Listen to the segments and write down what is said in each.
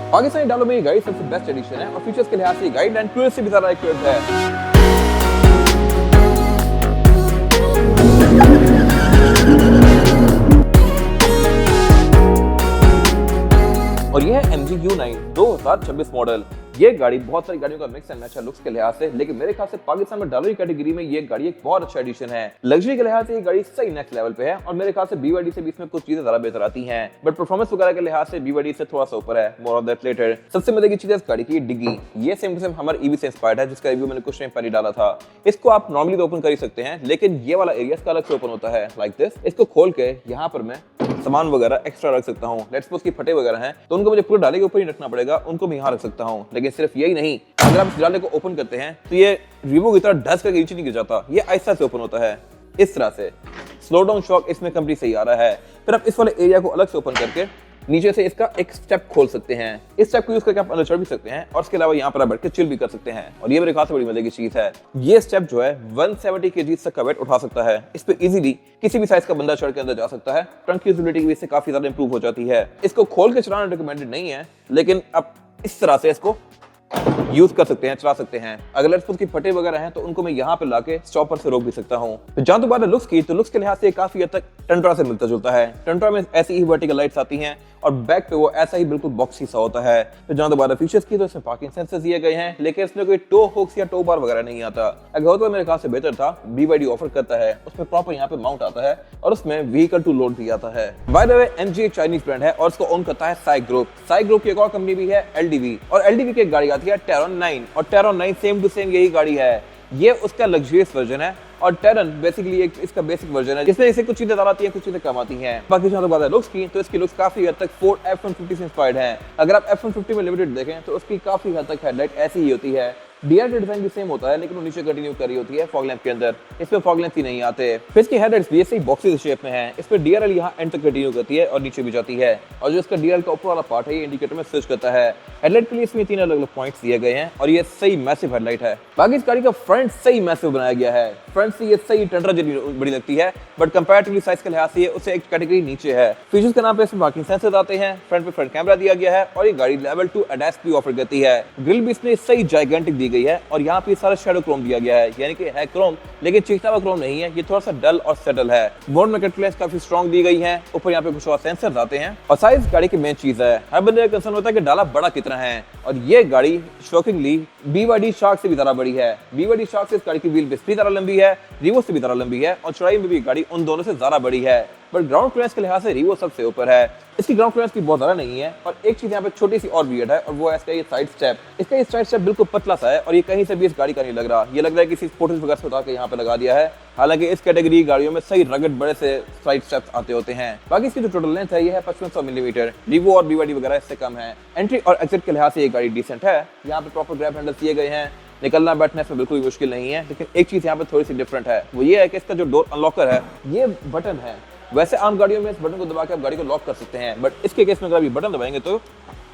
पाकिस्तानी डालों में ये गाड़ी सबसे बेस्ट एडिशन है और फीचर्स के लिहाज से ये गाड़ी लैंड क्रूजर से भी ज्यादा एक्यूरेट है। और यह है MG U9 2026 मॉडल। ये गाड़ी बहुत सारी गाड़ियों का मिक्स एंड मैच है लुक्स के लिहाज से, लेकिन मेरे ख्याल से पाकिस्तान में डालर की कैटेगरी में ये गाड़ी एक बहुत अच्छा एडिशन है। लग्जरी के लिहाज से ये गाड़ी सही नेक्स्ट लेवल पे है और मेरे ख्याल से BYD से भी इसमें कुछ चीजें ज्यादा बेहतर आती हैं, बट परफॉर्मेंस वगैरह के लिहाज से BYD से थोड़ा सा ऊपर है। More of that letter. सबसे मजे की चीज है इस गाड़ी की डिग्गी। ये सेम टू सेम हमारे EV से इंस्पायर्ड है, जिसका रिव्यू मैंने कुछ टाइम पहले डाला था। इसको आप नॉर्मली तो ओपन कर ही सकते हैं, लेकिन ये वाला एरिया इसका अलग से ओपन होता है लाइक दिस। इसको खोल के यहाँ पर मैं सामान वगैरह एक्स्ट्रा रख सकता हूँ। लेट्स सपोज की फटे वगैरह हैं तो उनको मुझे पूरे डाले के ऊपर ही रखना पड़ेगा, उनको मैं यहाँ रख सकता हूँ। लेकिन सिर्फ यही नहीं, अगर आप इस डाले को ओपन करते हैं तो ये रीवो की तरह ढस करके नीचे नहीं गिर जाता, ये आहिस्ता से ओपन होता है इस तरह से। स्लो डाउन शॉक इसमें कंप्लीट सही आ रहा है। फिर आप इस वाले एरिया को अलग से ओपन करके नीचे से इसका एक स्टेप खोल सकते हैं। इस स्टेप को यूज करके आप अंदर चढ़ भी सकते हैं और इसके अलावा यहाँ पर बैठ के चिल भी कर सकते हैं। और ये मेरे ख्याल से बड़ी मजे की चीज है, ये स्टेप जो है 170 kg तक का वेट उठा सकता है। इस पे इजीली किसी भी साइज का बंदा चढ़ के अंदर जा सकता है। ट्रंक की यूटिलिटी भी इससे काफी ज्यादा इंप्रूव हो जाती है। इसको खोल के चलाना रिकमेंडेड नहीं है, लेकिन आप इस तरह से इसको यूज कर सकते हैं, चला सकते हैं। अगर लेट्स सपोज की फटे वगैरह हैं तो उनको मैं यहाँ पे लाके स्टॉपर से रोक भी सकता हूँ। तो जहां तो बात है लुक्स की, तो लुक्स के लिहाज से काफी हद तक टंट्रा से मिलता जुलता है। टंट्रा में ऐसी ही वर्टिकल लाइट्स आती हैं और बैक पे वो ऐसा ही बिल्कुल बॉक्सी सा होता है। तो जहां तो बात है फीचर्स की, तो इसमें पार्किंग सेंसर्स दिए गए हैं, लेकिन इसमें कोई टो हुक्स या टो बार वगैरह नहीं आता। अगर होता तो मेरे ख्याल से बेहतर था। BYD ऑफर करता है, उसमें प्रॉपर यहाँ पे माउंट आता है और उसमें व्हीकल टू लोड भी आता है। बाय द वे MG एक चाइनीज ब्रांड है और इसको ओन करता है साई ग्रुप। साई ग्रुप की एक और कंपनी भी है LDV, और LDV की एक गाड़ी आती है Terron 9, और Terron 9 सेम टू सेम यही गाड़ी है। ये उसका लग्जरियस वर्जन है और Terron बेसिकली एक इसका बेसिक वर्जन है, जिसमें इसे कुछ चीजें ज्यादा आती हैं, कुछ चीजें कम आती हैं। बाकी जहां तक बात है लुक्स की, तो इसकी लुक्स काफी हद तक फोर्ड F-150 से इंस्पायर्ड है। अगर आप F-150 में लिमिटेड देखें तो उसकी काफी हद तक हेडलाइट ऐसी ही होती है। DRL का डिजाइन भी सेम होता है, लेकिन वो नीचे कंटिन्यू करी होती है फॉग लैंप के अंदर। इसमें फॉग लैंप ही नहीं आते। फिर इसकी हेडलाइट्स भी ऐसे ही बॉक्सी शेप में है। इस पे DRL यहाँ एंड तक कंटिन्यू करती है और नीचे भी जाती है, और जो इसका DRL का ऊपर वाला पार्ट है ये इंडिकेटर में स्विच करता है। हेडलाइट के लिए इसमें 3 अलग अलग पॉइंट्स दिए गए हैं और ये सही मैसिव हेडलाइट है। बाकी इस गाड़ी का फ्रंट सही मैसिव बनाया गया है। फ्रंट से ये सही टंडरा जैसी बड़ी लगती है, बट कंपैरेटिवली साइज के लिहाज से ये उससे एक कैटेगरी नीचे है। फीचर्स के नाम पे इसमें पार्किंग सेंसर्स आते हैं, फ्रंट पे फ्रंट कैमरा दिया गया है और ये गाड़ी लेवल 2 ADAS भी ऑफर करती है। ग्रिल भी इसमें सही जाइगेंटिक दी गई है और यहाँ पे सारा शैडो क्रोम दिया गया है, यानी कि है क्रोम लेकिन चीखता हुआ क्रोम नहीं है, ये थोड़ा सा डल और सेटल है। बोर्ड में कट काफी स्ट्रॉन्ग दी गई है। ऊपर यहाँ पे कुछ और सेंसर्स आते हैं और साइज गाड़ी की मेन चीज है। हर बंदे का कंसर्न होता है कि डाला बड़ा कितना है, और ये गाड़ी शॉकिंगली BYD शार्क से भी ज्यादा बड़ी है। BYD शार्क से इस गाड़ी की व्हील बेस भी ज्यादा लंबी है, रिवो से भी ज्यादा लंबी है और चौड़ाई में भी गाड़ी उन दोनों से ज्यादा बड़ी है। बट ग्राउंड क्लियरेंस के लिहाज से रिवो सबसे ऊपर है। इसकी ग्राउंड क्लियरेंस की बहुत ज्यादा नहीं है। और एक चीज यहाँ पे छोटी सी और वियर्ड है, और वो है इसका ये साइड स्टेप। इसका ये साइड स्टेप बिल्कुल पतला सा है और ये कहीं से भी इस गाड़ी का नहीं लग रहा। ये लग रहा है किसी स्पोर्ट्स वगैरह से उतार के यहाँ पे लगा दिया है। हालांकि इस कैटेगरी गाड़ियों में सही रगड़ बड़े से साइड स्टेप्स आते होते हैं। बाकी इसकी जो टोटल लेंथ है ये है 5500 मिलीमीटर। रिवो और BYD वगैरह इससे कम है। एंट्री और एग्जिट के लिहाज से ये गाड़ी डिसेंट है। यहाँ पे प्रॉपर ग्रैब हैंडल्स दिए गए हैं, निकलना बैठने में बिल्कुल मुश्किल नहीं है। लेकिन एक चीज यहाँ पे थोड़ी सी डिफरेंट है, वो ये है कि इसका जो डोर अनलॉकर है ये बटन है। वैसे आम गाड़ियों में इस बटन को दबा के आप गाड़ी को लॉक कर सकते हैं, बट इसके केस में अगर आप बटन दबाएंगे तो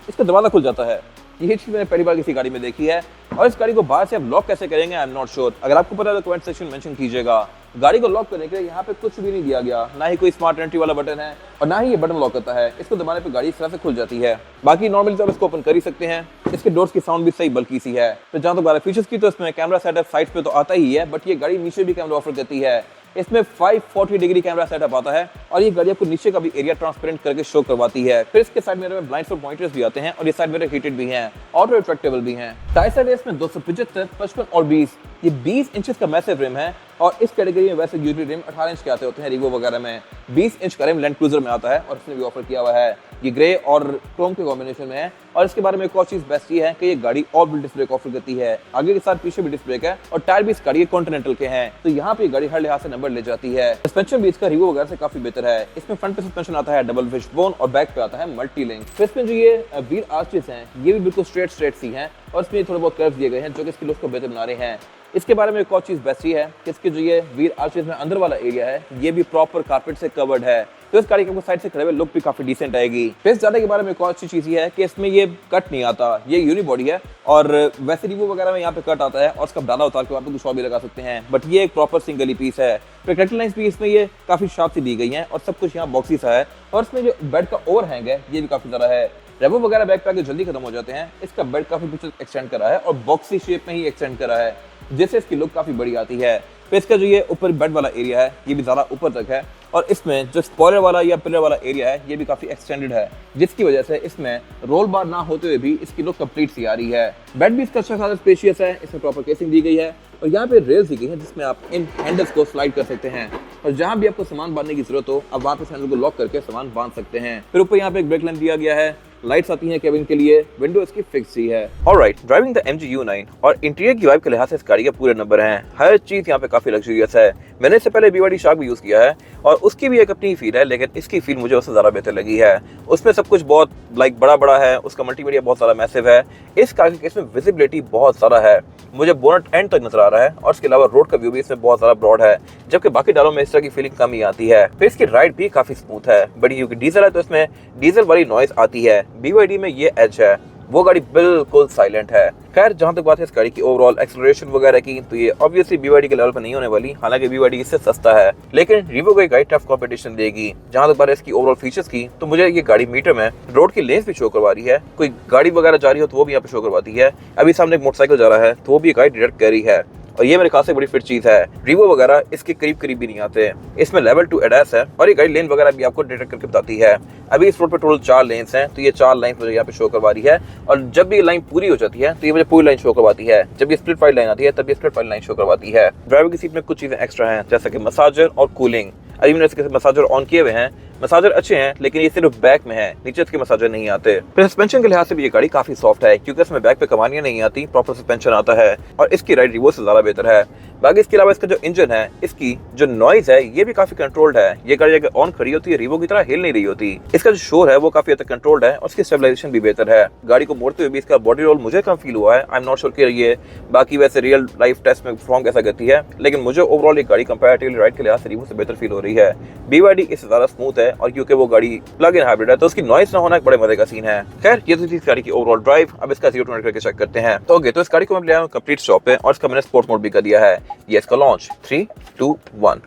इसका दरवाजा खुल जाता है। ये चीज मैंने पहली बार किसी गाड़ी में देखी है। और इस गाड़ी को बाहर से आप लॉक कैसे करेंगे, आई एम नॉट श्योर। अगर आपको पता है तो कमेंट सेक्शन में मेंशन कीजिएगा। गाड़ी को लॉक करने के लिए यहाँ पे कुछ भी नहीं दिया गया, ना ही कोई स्मार्ट एंट्री वाला बटन है और ना ही ये बटन लॉक करता है। इसको दबाने पे गाड़ी इस तरह से खुल जाती है। बाकी नॉर्मली तो इसको ओपन कर ही सकते हैं। इसके डोर्स की साउंड भी सही बल्कि सी है। तो जहां तक बात फीचर्स की, तो इसमें कैमरा सेटअप साइड पे तो आता ही है, बट ये गाड़ी नीचे भी कैमरा ऑफर करती है। इसमें 540 डिग्री कैमरा सेटअप आता है और ये गाड़ी आपको नीचे का भी एरिया ट्रांसपेरेंट करके शो करवाती है। फिर इसके साइड मिरर में ब्लाइंड स्पॉट पॉइंटर्स भी आते हैं और ये साइड मिरर हीटेड भी हैं, ऑटो रिट्रैक्टेबल भी हैं। टायर साइड इसमें 275, 55 और 20, ये 20 इंचेस का मैसिव रिम है। और इस कैटेगरी में वैसे यूजली रिम 18 इंच के आते होते हैं रिवो वगैरह में। 20 इंच का रिम लैंड क्रूजर में आता है और इसने भी ऑफर किया हुआ है। ये ग्रे और क्रोम के कॉम्बिनेशन में है। और इसके बारे में एक और चीज बेस्ट ये है कि ये गाड़ी all wheel disc brake offer करती है। आगे के साथ पीछे भी डिस्क ब्रेक है और टायर भी इस गाड़ी के कॉन्टिनेंटल के हैं, तो यहाँ पे गाड़ी हर लिहाज से नंबर ले जाती है। सस्पेंशन भी इसका रिवो वगैरह से काफी बेहतर है। इसमें फ्रंट पे सस्पेंशन आता है डबल फिशबोन और बैक पे आता है मल्टी लिंक। फिर इसमें जो ये व्हील आर्चेस हैं ये भी बिल्कुल स्ट्रेट सी हैं और इसमें थोड़े बहुत कर्व्स दिए गए हैं जो कि इसकी लुक को बेहतर बना रहे हैं। इसके बारे में एक और चीज बेस्ट ये है कि इसके जो ये व्हील आर्चेस में अंदर वाला एरिया है ये भी प्रॉपर कारपेट से कवर्ड है, तो इस गाड़ी के साइड से खड़े हुए लुक भी काफी डिसेंट आएगी। फेस डाटा के बारे में एक और अच्छी चीज ये है कि इसमें ये कट नहीं आता, ये यूनिबॉडी है। और वैसे रिवो वगैरह में यहाँ पे कट आता है और इसका डाला उतार के वहाँ पे कुछ और भी लगा सकते हैं, बट ये एक प्रॉपर सिंगल ही पीस है। प्रैक्टिकल लाइंस भी इसमें ये काफी शार्प सी दी गई हैं और सब कुछ यहाँ बॉक्सी सा है। और इसमें जो बेड का ओवरहैंग है ये भी काफी ज्यादा है। रेवो वगैरह बैक पे आके जल्दी खत्म हो जाते हैं। इसका बेड काफी पीछे एक्सटेंड करा है और बॉक्सी शेप में ही एक्सटेंड करा है, जिससे इसकी लुक काफी बड़ी आती है। तो इसका जो ये ऊपर बेड वाला एरिया है ये भी ज्यादा ऊपर तक है, और इसमें जो स्पॉइलर वाला या पिलर वाला एरिया है ये भी काफी एक्सटेंडेड है, जिसकी वजह से इसमें रोल बार ना होते हुए भी इसकी लुक कंप्लीट सी आ रही है। बेड भी इसका अच्छा खासा स्पेशियस है, इसमें प्रॉपर केसिंग दी गई है और यहाँ पे रेल्स दी गई है जिसमें आप इन हैंडल्स को स्लाइड कर सकते हैं, और जहाँ भी आपको सामान बांधने की जरूरत हो आप वहाँ पे हैंडल को लॉक करके सामान बांध सकते हैं। फिर ऊपर यहाँ पे एक ब्रेक लैंप दिया गया है, लाइट्स आती हैं केबिन के लिए, विंडो इसकी फिक्स ही है। Alright, driving the MG U9 और इंटीरियर की वाइब के लिहाज से इस गाड़ी के पूरे नंबर हैं। हर चीज यहाँ पे काफी लग्जरियस है। मैंने इससे पहले BYD शार्क भी यूज किया है और उसकी भी एक अपनी फील है, लेकिन इसकी फील मुझे उससे ज्यादा बेहतर लगी है। उसमें सब कुछ बहुत बड़ा है, उसका मल्टीमीडिया बहुत ज्यादा मैसिव है। इस कार के केस में विजिबिलिटी बहुत ज्यादा है, मुझे बोनट एंड तक नजर आ रहा है, और इसके अलावा रोड का व्यू भी इसमें बहुत ज्यादा ब्रॉड है, जबकि बाकी डालों में इस तरह की फीलिंग कम ही आती है। फिर इसकी राइड भी काफी स्मूथ है। बड़ी क्योंकि डीजल है तो इसमें डीजल वाली नॉइज आती है। BYD में ये एज है, वो गाड़ी बिल्कुल साइलेंट है। खैर, जहां तक बात है इस गाड़ी की ओवरऑल एक्सेलरेशन वगैरह की, तो ये ऑब्वियसली BYD के लेवल पर नहीं होने वाली, हालांकि BYD इससे सस्ता है, लेकिन रिवो को गाड़ी टफ कंपटीशन देगी। जहां तक बात है इसकी ओवरऑल फीचर्स की, तो मुझे ये गाड़ी मीटर में रोड की लेंस भी शो करवा रही है। कोई गाड़ी वगैरह जा रही हो तो वो भी यहाँ पे शो करवाती है। अभी सामने एक मोटरसाइकिल जा रहा है तो वो भी गाड़ी डिटेक्ट कर रही है, और ये मेरे ख्याल से बड़ी फिट चीज है। रिवो वगैरह इसके करीब भी नहीं आते। इसमें लेवल 2 ADAS है और ये गाड़ी लेन वगैरह भी आपको डिटेक्ट करके बताती है। अभी इस रोड पे टोटल 4 लेन्स हैं, तो ये 4 लाइन मुझे यहाँ पे शो करवा रही है, और जब भी ये लाइन पूरी हो जाती है तो ये मुझे पूरी लाइन शो करवाती है। जब ये स्प्लिट फाइल लाइन आती है तब ये स्प्लिट फाइल लाइन शो करवाती है। ड्राइवर की सीट में कुछ चीजें एक्स्ट्रा हैं, जैसे कि मसाजर और कूलिंग। अभी मैंने इसके मसाजर ऑन किए हुए हैं, मसाजर अच्छे हैं, लेकिन ये सिर्फ बैक में है, नीचे इसके मसाजर नहीं आते। फिर सस्पेंशन के लिहाज से भी ये गाड़ी काफी सॉफ्ट है, क्योंकि इसमें बैक पे कमानियां नहीं आती, प्रॉपर सस्पेंशन आता है, और इसकी राइड रिवो से ज्यादा बेहतर है। बाकी इसके अलावा इसका जो इंजन है, इसकी जो नॉइज है ये भी काफी कंट्रोल्ड है। ये गाड़ी अगर ऑन खड़ी होती है रिवो की तरह हिल नहीं रही होती। इसका जो शोर है वो काफी हद तक कंट्रोल्ड है और इसकी स्टेबलाइजेशन भी बेहतर है। गाड़ी को मोड़ते हुए भी इसका बॉडी रोल मुझे कम फील हुआ है। आई एम नॉट श्योर कि ये बाकी वैसे रियल लाइफ टेस्ट में परफॉर्म कैसा करती है, लेकिन मुझे ओवरऑल ये गाड़ी कंपैरेटिवली राइड के लिहाज से रिवो से बेहतर फील हो रही है। BYD इससे ज्यादा स्मूथ है, और क्योंकि वो गाड़ी प्लग इन हाइब्रिड है तो उसकी नॉइस ना होना एक बड़े मजे का सीन है। खैर, ये तो थी इस गाड़ी की ओवरऑल ड्राइव। अब इसका 0 to 100 करके चेक करते हैं। तो इस गाड़ी को मैं ले आया हूं कंप्लीट स्टॉप पे, और इसका मैंने स्पोर्ट मोड भी कर दिया है। ये इसका लॉन्च 3, 2, 1।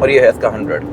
और ये है इसका 100।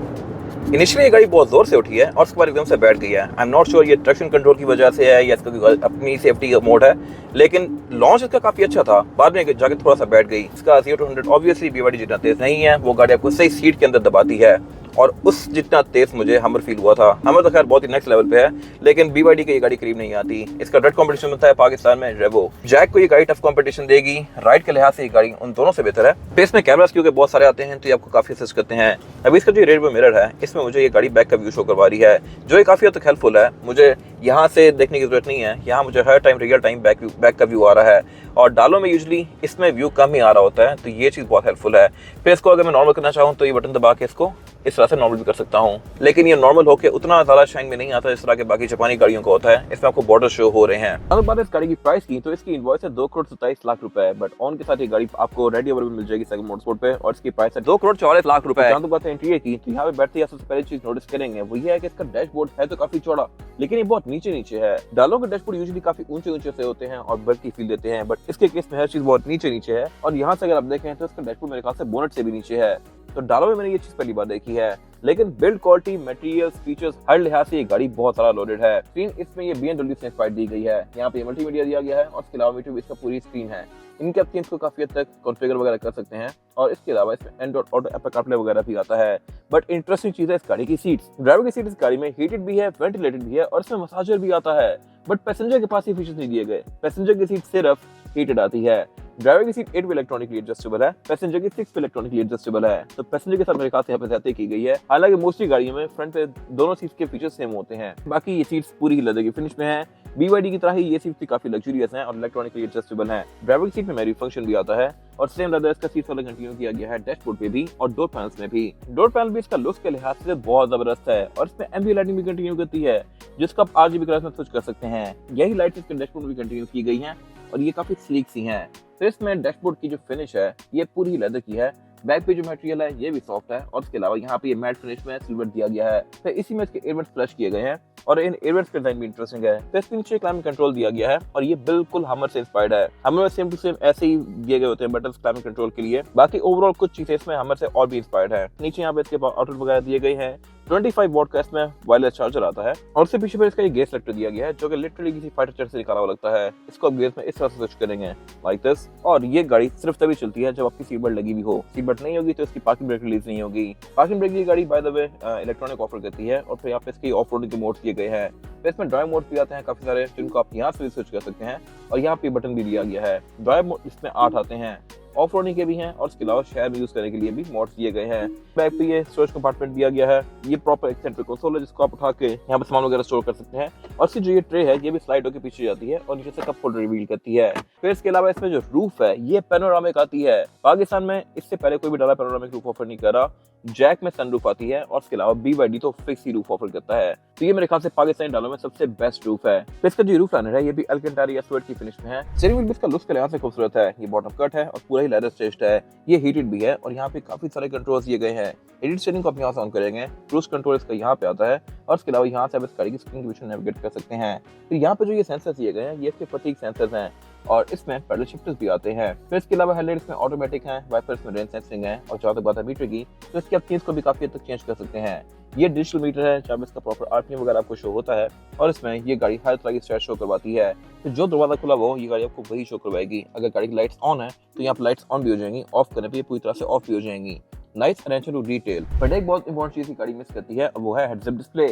इनिशियली ये गाड़ी बहुत जोर से उठी है और उसके बाद एकदम से बैठ गई है। आई एम नॉट श्योर ये ट्रैक्शन कंट्रोल की वजह से है या इसका अपनी सेफ्टी का मोड है, लेकिन लॉन्च इसका काफी अच्छा था, बाद में जाके थोड़ा सा बैठ गई। इसका 0 to 100 ऑब्वियसली BYD जितना तेज नहीं है, वो गाड़ी आपको सही सीट के अंदर दबाती है, और उस जितना तेज मुझे हमर फील हुआ था। हमर तो खैर बहुत ही नेक्स्ट लेवल पे है, लेकिन BYD की ये गाड़ी करीब नहीं आती। इसका डायरेक्ट कंपटीशन बनता है पाकिस्तान में रेवो। जैक को ये गाड़ी टफ कंपटीशन देगी, राइड के लिहाज से ये गाड़ी उन दोनों से बेहतर है। फेस में कैमरास क्योंकि बहुत सारे आते हैं तो ये आपको काफी असिस्ट करते हैं। अभी इसका जो रेयर व्यू मिरर है, इसमें मुझे ये गाड़ी बैक का व्यू शो करवा रही है, जो ये काफी हद तक हेल्पफुल है। मुझे यहाँ से देखने की जरूरत नहीं है, यहाँ मुझे हर टाइम रियल टाइम बैक का व्यू आ रहा है, और डालों में यूजुअली इसमें व्यू कम ही आ रहा होता है, तो ये चीज़ बहुत हेल्पफुल है। फिर इसको अगर मैं नॉर्मल करना चाहूँ तो ये बटन दबा के इसको इस तरह से नॉर्मल भी कर सकता हूँ, लेकिन ये नॉर्मल होकर उतना ज़्यादा शाइन में नहीं आता जिस तरह के बाकी जापानी गाड़ियों का होता है। इसमें आपको बॉर्डर शो हो रहे हैं। अगर बात इस गाड़ी की प्राइस की, तो इसकी इनवॉइस है 2,27,00,000 रुपए, बट ऑन के साथ ये गाड़ी आपको रेडी अवेलेबल मिल जाएगी सेकंड मोटरस्पोर्ट पे, और इसकी प्राइस है 2,44,00,000 रुपए। जहाँ तो बात है इंटीरियर की, तो यहाँ पे बैठते ही सबसे पहले चीज नोटिस करेंगे वो ये है कि इसका डैशबोर्ड है तो काफी चौड़ा, लेकिन ये बहुत नीचे है। डालों के डैशबोर्ड यूजुअली काफी ऊंचे से होते हैं और बर्थ की फील देते हैं, बट इसके केस में हर चीज बहुत नीचे है, और यहाँ से अगर आप देखें तो इसका डैशबोर्ड मेरे ख्याल से बोनट से भी नीचे है। तो डालो में मैंने ये चीज पहली बार देखी है, लेकिन बिल्ड क्वालिटी, मटेरियल्स, फीचर्स, हर लिहाज से ये गाड़ी बहुत सारा लोडेड है। स्क्रीन इसमें ये BMW से इंस्पायर्ड दी गई है, यहाँ पे मल्टीमीडिया दिया गया है, और इसके अलावा यूट्यूब इसका पूरी स्क्रीन है। इनके आप को काफी हद तक कॉन्फ़िगर वगैरह कर सकते हैं, और इसके अलावा इसमें एंड्रॉइड ऑटो एप्पल कारप्ले वगैरह भी आता है। बट इंटरेस्टिंग चीज है इस गाड़ी की सीट्स। ड्राइवर की सीट इस गाड़ी में हीटेड भी है, वेंटिलेटेड भी है, और इसमें मसाजर भी आता है, बट पैसेंजर के पास ये फीचर्स नहीं दिए गए। पैसेंजर की सीट सिर्फ हीटेड आती है। ड्राइवर की सीट 8 पे इलेक्ट्रॉनिकली एडजस्टेबल है, पैसेंजर की 6 पे इलेक्ट्रॉनिकली एडजस्टेबल है, तो पैसेंजर के साथ मेरे ख्याल से यहाँ पे ज्यादा की गई है। हालांकि मोस्टली गाड़ियों में फ्रंट पे दोनों सीट्स के फीचर्स सेम होते हैं। बाकी ये सीट्स पूरी ही लेदर की फिनिश में है। BYD की तरह ही ये सीट्स भी काफी लग्जरियस हैं और इलेक्ट्रॉनिकली एडजस्टेबल हैं। ड्राइवर की सीट में मेरी फंक्शन भी आता है, और सेम लेदर इसका सीट वाला कंटिन्यू किया गया है डैशबोर्ड पे भी और डोर पैनल्स में भी। डोर पैनल भी इसका लुक्स के लिहाज से बहुत जबरदस्त है, और इसमें एम्बिएंट लाइटिंग भी कंटिन्यू करती है, जिसको आप RGB कलर्स में स्विच कर सकते हैं। यही लाइट्स इसके डैशबोर्ड में भी कंटिन्यू की गई हैं, और ये काफी स्लीक सी हैं। तो इसमें डैशबोर्ड की जो फिनिश है ये पूरी लेदर की है। बैक पे जो मटेरियल है ये भी सॉफ्ट है, और इसके अलावा यहाँ पे ये मैट फिनिश में सिल्वर दिया गया है। तो इसी में इसके एयरबड्स फ्लश किए गए हैं, और इन एयरवेंट्स का डिजाइन भी इंटरेस्टिंग है। तो इसके नीचे क्लाइमेट कंट्रोल दिया गया है और ये बिल्कुल हमर से इंस्पायर्ड है। हमर में सेम टू सेम ऐसे ही दिए गए होते हैं बटन क्लाइमेट कंट्रोल के लिए। बाकी ओवरऑल कुछ चीजें इसमें हमर से और भी इंस्पायर्ड है। नीचे यहाँ पे इसके आउटलेट वगैरह दिए गए हैं। 25 वॉट का इसमें वायरलेस चार्जर आता है और उससे पीछे पर इसका एक गैस सेलेक्टर दिया गया है जो कि लिटरली किसी फाइटर जेट से निकाला हुआ लगता है। इसको आप गैस में इस तरह से स्विच करेंगे लाइक दिस। और ये गाड़ी सिर्फ तभी चलती है जब आपकी सीट बेल्ट लगी हुई हो। सीट बेल्ट नहीं होगी तो इसकी पार्किंग ब्रेक रिलीज नहीं होगी। पार्किंग ब्रेक की गाड़ी by the way electronic offer करती है और फिर यहाँ पे इसकी ऑफ रोडिंग के मोड दिए गए हैं। तो इसमें ड्राइव मोड भी आते हैं काफी सारे जिनको आप यहाँ से स्विच कर सकते हैं और यहाँ पे बटन भी दिया गया है। ड्राइव मोड इसमें 8 आते हैं, ऑफ रोडिंग के भी हैं और इसके अलावा शहर में यूज करने के लिए भी मोड्स दिए गए हैं। बैक पे ये स्टोरेज कंपार्टमेंट दिया गया है। ये प्रॉपर एक सेंट्रल कंसोल है जिसको आप उठा के यहाँ पे सामान वगैरह स्टोर कर सकते हैं और इसकी जो ये ट्रे है ये भी स्लाइड होकर पीछे जाती है और नीचे से कप होल्डर रिवील करती है। फिर इसके अलावा इसमें जो रूफ है ये पैनोरामिक आती है। पाकिस्तान में इससे पहले कोई भी डाला पैनोरामिक रूफ ऑफर नहीं कर रहा। जैक में सनरूफ आती है और इसके अलावा BYD तो फिक्स ही रूफ ऑफर करता है। तो ये मेरे ख्याल से पाकिस्तानी डालों में सबसे बेस्ट रूफ है। तो इसका जो रूफ लाइनर है ये भी अल्केंटारा या स्वेट की फिनिश में है। स्टीयरिंग व्हील भी इसका लुक्स के लिहाज से खूबसूरत है। ये बॉटम कट है और पूरा ही लेदर स्टेच्ड है। ये हीटेड भी है और यहाँ पे काफी सारे कंट्रोल्स दिए गए हैं। एडिट स्टीयरिंग को आप यहाँ से ऑन करेंगे, क्रूज कंट्रोल इसका यहाँ पे आता है और इसके अलावा यहाँ से आप इस गाड़ी की स्क्रीन के पीछे नेविगेट कर सकते हैं। तो यहाँ पे जो ये सेंसर्स दिए गए हैं ये इसके फटीग सेंसर्स हैं और इसमें पैडल शिफ्टर्स भी आते हैं। फिर इसके अलावा हेडलाइट इसमें ऑटोमेटिक हैं, वाइपर्स में रेन सेंसिंग है और जहाँ तक बात है मीटर की तो इसके आप चेंज को भी काफी हद तक चेंज कर सकते हैं। ये डिजिटल मीटर है जहाँ इसका प्रॉपर RPM वगैरह आपको शो होता है और इसमें ये गाड़ी हर तरह की स्टेट शो करवाती है। तो जो दरवाजा खुला हो ये गाड़ी आपको वही शो करवाएगी। अगर गाड़ी की लाइट्स ऑन है तो यहाँ पर लाइट्स ऑन भी हो जाएंगी, ऑफ करने पर ये पूरी तरह से ऑफ भी हो जाएंगी। Nice attention to detail. But एक बहुत इंपॉर्टेंट चीज की गाड़ी मिस करती है और वो है हेड्स अप डिस्प्ले।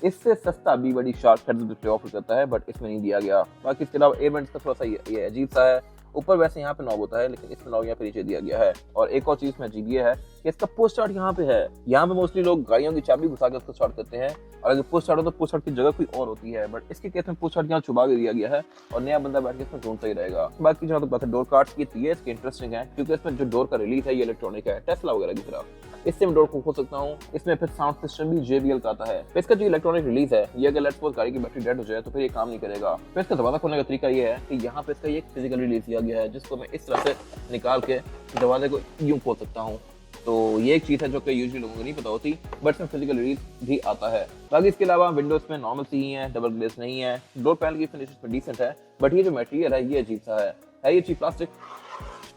इससे सस्ता BYD sharp heads up display offer करता है बट इसमें नहीं दिया गया। बाकी इसके अलावा एयरवेंट्स का थोड़ा सा ये अजीब सा है। ऊपर वैसे यहाँ पे नॉब होता है लेकिन इसमें नॉब यहाँ पे नीचे दिया गया है। और एक और चीज में अजीब ये है कि इसका पुश स्टार्ट यहाँ पे है। यहाँ पे मोस्टली लोग गाड़ियों की चाबी घुसा के उसको स्टार्ट करते हैं और अगर पुश स्टार्ट हो तो पुश स्टार्ट की जगह कोई और होती है। बट इसके केस में पुश स्टार्ट यहाँ छुपा के दिया गया है और नया बंदा बैठ के इसमें ढूंढता ही रहेगा। बाकी जहाँ तक बात है डोर कार्ड्स की तो ये इसकी इंटरेस्टिंग है क्योंकि इसमें जो डोर का रिलीज है ये इलेक्ट्रॉनिक है, टेस्ला वगैरह की तरह। इससे मैं डोर को खोल सकता हूँ। इसमें फिर साउंड सिस्टम भी JBL का आता है। इसका जो इलेक्ट्रॉनिक रिलीज है ये अगर लेट्स सपोज गाड़ी की बैटरी डेड हो जाए तो फिर ये काम नहीं करेगा। फिर इसका दरवाजा खोलने का तरीका ये है कि यहाँ पे इसका ये फिजिकल रिलीज दिया गया है जिसको मैं इस तरह से निकाल के दरवाजे को यूं खोल सकता हूँ। तो ये एक चीज है जो कि यूजुअली लोगों को नहीं पता होती बट इसमें फिजिकल रिलीज भी आता है। बाकी इसके अलावा विंडोज में नॉर्मल सी ही है, डबल ग्लेस नहीं है। डोर पैनल की फिनिश में डिसेंट है बट ये जो मटेरियल है ये अजीब सा है ये चीज प्लास्टिक।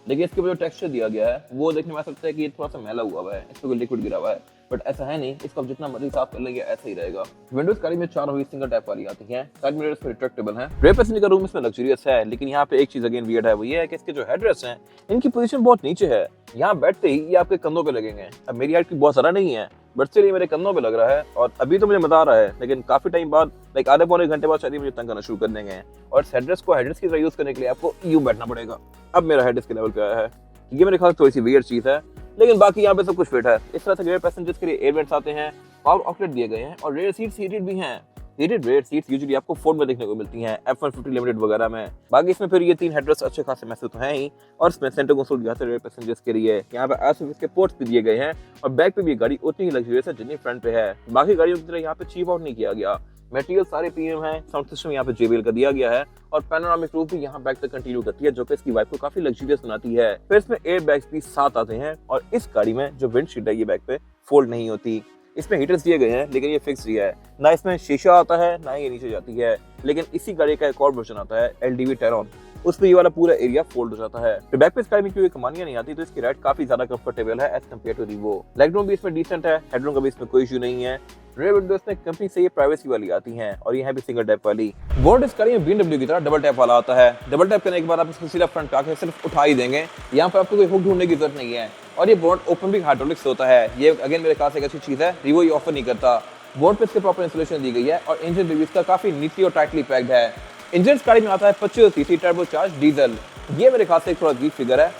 देखिए इसके ऊपर जो टेक्सचर दिया गया है वो देखने में आ सकता है कि ये थोड़ा सा मैला हुआ है, इस पर कोई लिक्विड गिरा हुआ है बट ऐसा है नहीं। इसको जितना मर्जी साफ कर लेंगे ऐसा ही रहेगा। विंडोज गाड़ी में 4 हुई सिंगल टैप वाली आती है। साइड मिरर्स पे रिट्रैक्टेबल है। रेयर पैसेंजर का रूम इसमें लग्जरियस है लेकिन यहाँ पे एक चीज अगेन वियर्ड है वो ये है कि इसके जो हेडरेस्ट हैं इनकी पोजीशन बहुत नीचे है। यहाँ बैठते ही ये आपके कंधों पे लगेंगे। अब मेरी हाइट की बहुत सारा नहीं है बट स्टिल ये मेरे कंधों पे लग रहा है और अभी तो मुझे मजा आ रहा है लेकिन काफी टाइम बाद लाइक आधे पौने घंटे बाद शायद मुझे तंग करना शुरू कर देंगे। और हेडरेस्ट को हेडरेस्ट की तरह यूज करने के लिए आपको यूं बैठना पड़ेगा। अब मेरा हेड इसके लेवल पे आया है। ये मेरे ख्याल थोड़ी सी वियर्ड चीज है लेकिन बाकी यहाँ पे सब कुछ फिट है। इस तरह से रेयर पैसेंजर्स के लिए एयरवेंट्स आते हैं, पावर आउटलेट दिए गए हैं और रेयर सीट्स हीटेड भी हैं। हीटेड रेयर सीट्स यूजुअली आपको फोर्ड में देखने को मिलती हैं, F-150 लिमिटेड वगैरह में। बाकी इसमें फिर ये 3 हेडरेस्ट अच्छे खासे महसूस हैं ही और इसमें सेंटर कंसोल दिया है रेयर पैसेंजर्स के लिए। यहाँ पे आईसोफिक्स के पोर्ट्स भी दिए गए हैं और बैक पे भी गाड़ी उतनी ही लग्जरियस है जितनी फ्रंट पे है। बाकी गाड़ियों की तरह यहाँ पे चीप आउट नहीं किया गया। मटेरियल सारे प्रीमियम है। साउंड सिस्टम यहाँ पे JBL का दिया गया है और पैनोरामिक रूफ भी यहाँ बैक तक कंटिन्यू करती है जो कि इसकी वाइब को काफी लग्जरियस बनाती है। फिर इसमें एयर बैग्स भी साथ आते हैं और इस गाड़ी में जो विंडशील्ड है ये बैक पे फोल्ड नहीं होती। इसमें हीटर्स दिए गए हैं लेकिन ये फिक्स ही है। ना इसमें शीशा आता है ना ये नीचे जाती है। लेकिन इसी गाड़ी का एक और वर्जन आता है LDV टेरॉन, उसमें ये वाला पूरा एरिया फोल्ड हो जाता है। तो बैक पे इस गाड़ी में क्योंकि कमानियां नहीं आती तो इसकी राइड काफी ज्यादा कंफर्टेबल है एज कम्पेयर टू रिवो। लेगरूम भी इसमें डिसेंट है, हेडरूम का भी इसमें कोई इशू नहीं है। रेयर विंडोज में कंपनी से ये प्राइवेसी वाली आती हैं और ये है भी सिंगल टैप वाली। बोर्ड इस गाड़ी में BMW की तरह डबल टैप वाला आता है। डबल टैप करने के बाद आप इसको सीधा फ्रंट आके सिर्फ उठा ही देंगे। यहाँ पर आपको कोई हुक ढूंढने की जरूरत नहीं है और ये बोर्ड ओपन भी हाइड्रोलिक से होता है। ये अगेन मेरे ख्याल से एक अच्छी चीज है, रिवो ये ऑफर नहीं करता। बोर्ड पे इसके प्रॉपर इंसुलेशन दी गई है और इंजन रिव्यूज का काफी नीटली और टाइटली पैक्ड है। इंजन गाड़ी में आता है 25 सीसी टर्बो चार्ज डीजल। ये मेरे ख्याल से एक थोड़ा अजीब फिगर है।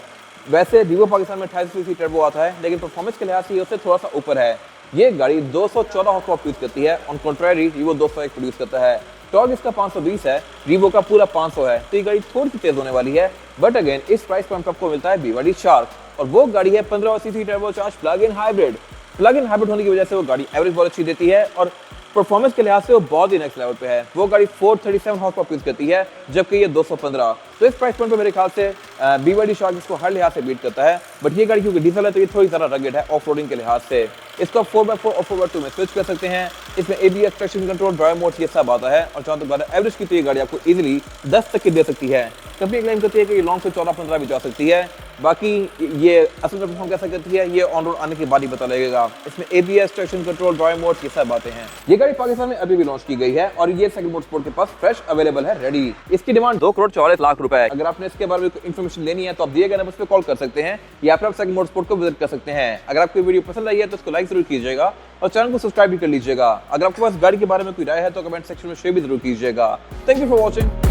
वैसे रिवो पाकिस्तान में 28 सीसी टर्बो आता है लेकिन परफॉर्मेंस के लिहाज से ये उससे थोड़ा सा ऊपर है। ये गाड़ी 214 हॉर्स पावर प्रोड्यूस करती है, ऑन कॉन्ट्रारी रिवो 201 प्रोड्यूस करता है। टॉर्क इसका 520 है, रिवो का पूरा 500 है। तो ये गाड़ी थोड़ी सी तेज होने वाली है बट अगेन इस प्राइस पॉइंट पर आपको मिलता है BYD शार्क और वो गाड़ी है 15 CC turbo charge plug in hybrid. Plug in hybrid होने की वजह से वो गाड़ी एवरेज बहुत अच्छी देती है और परफॉर्मेंस के लिहाज से वो बहुत ही नेक्स्ट लेवल पे है। वो गाड़ी 437 हॉर्स पावर यूज करती है जबकि ये 215। तो इस प्राइस पॉइंट पे मेरे ख्याल से BYD शार्क इसको हर लिहाज से बीट करता है। बट ये गाड़ी क्योंकि डीजल है तो ये थोड़ी ज़्यादा रगेड है ऑफ रोडिंग के लिहाज से। इसको 4x4 और 4x2 में स्विच कर सकते हैं। इसमें ABS, traction control, drive mode ये सब आता है। और जहाँ तक बात है एवरेज की तो ये गाड़ी आपको इजीली 10 तक की दे सकती है। कंपनी क्लेम करती है कि ये लॉन्ग से 14-15 भी जा सकती है। बाकी ये असल में परफॉर्म कैसा करती है ये ऑन रोड आने के बाद ही पता लगेगा। इसमें ABS, traction control, drive mode ये सब बातें हैं। ये गाड़ी पाकिस्तान में अभी भी लॉन्च की गई है और ये सेकंड मोटरस्पोर्ट के पास फ्रेश अवेलेबल है रेडी। इसकी डिमांड 2,44,00,000 रुपए है। अगर आपने इसके बारे में इन्फॉर्मेशन लेनी है तो आप दिए गए नंबर पे कॉल कर सकते हैं या फिर आप सेकंड मोटरस्पोर्ट को विजिट कर सकते हैं। अगर आपको वीडियो पसंद आई है तो इसको लाइक जरूर कीजिएगा और चैनल को सब्सक्राइब भी कर लीजिएगा। अगर आपके पास गाड़ी के बारे में कोई राय है तो कमेंट सेक्शन में शेयर भी जरूर कीजिएगा। Thank you for watching.